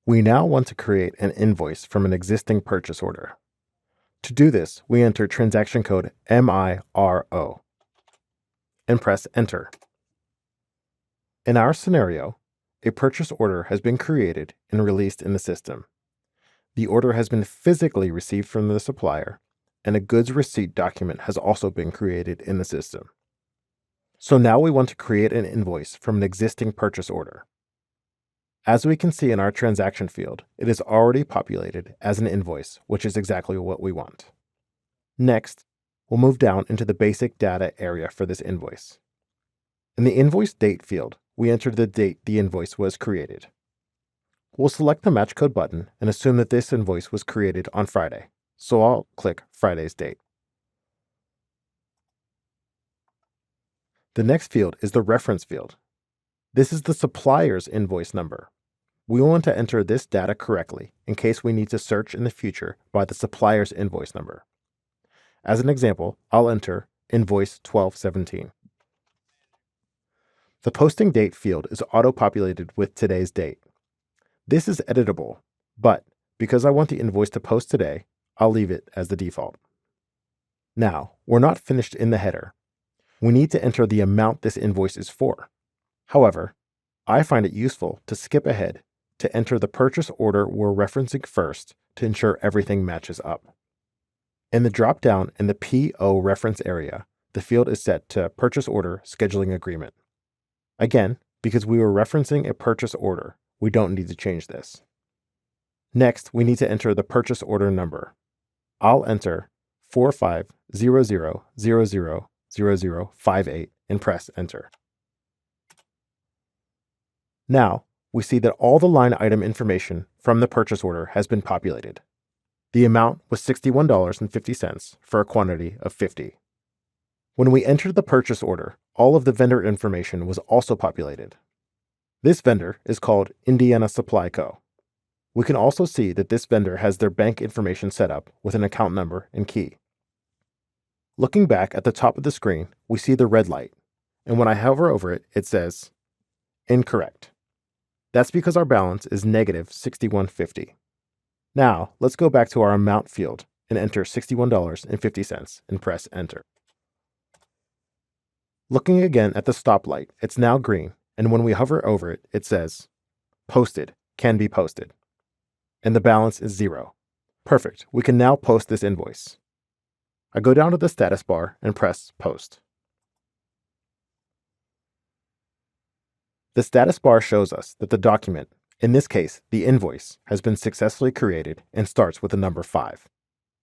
We now want to create an invoice from an existing purchase order. To do this, we enter transaction code MIRO and press Enter. In our scenario, a purchase order has been created and released in the system. The order has been physically received from the supplier, and a goods receipt document has also been created in the system. So now we want to create an invoice from an existing purchase order. As we can see in our transaction field, it is already populated as an invoice, which is exactly what we want. Next, we'll move down into the basic data area for this invoice. In the invoice date field, we enter the date the invoice was created. We'll select the Match Code button and assume that this invoice was created on Friday, so I'll click Friday's date. The next field is the reference field. This is the supplier's invoice number. We want to enter this data correctly in case we need to search in the future by the supplier's invoice number. As an example, I'll enter invoice 1217. The posting date field is auto-populated with today's date. This is editable, but because I want the invoice to post today, I'll leave it as the default. Now, we're not finished in the header. We need to enter the amount this invoice is for. However, I find it useful to skip ahead to enter the purchase order we're referencing first to ensure everything matches up. In the drop-down in the PO reference area, the field is set to Purchase Order Scheduling Agreement. Again, because we were referencing a purchase order, we don't need to change this. Next, we need to enter the purchase order number. I'll enter 4500000058 and press Enter. Now, we see that all the line item information from the purchase order has been populated. The amount was $61.50 for a quantity of 50. When we entered the purchase order, all of the vendor information was also populated. This vendor is called Indiana Supply Co. We can also see that this vendor has their bank information set up with an account number and key. Looking back at the top of the screen, we see the red light, and when I hover over it, it says, Incorrect. That's because our balance is negative $61.50. Now, let's go back to our amount field and enter $61.50 and press Enter. Looking again at the stoplight, it's now green, and when we hover over it, it says, Posted, can be posted. And the balance is 0. Perfect, we can now post this invoice. I go down to the status bar and press Post. The status bar shows us that the document, in this case, the invoice, has been successfully created and starts with the number 5.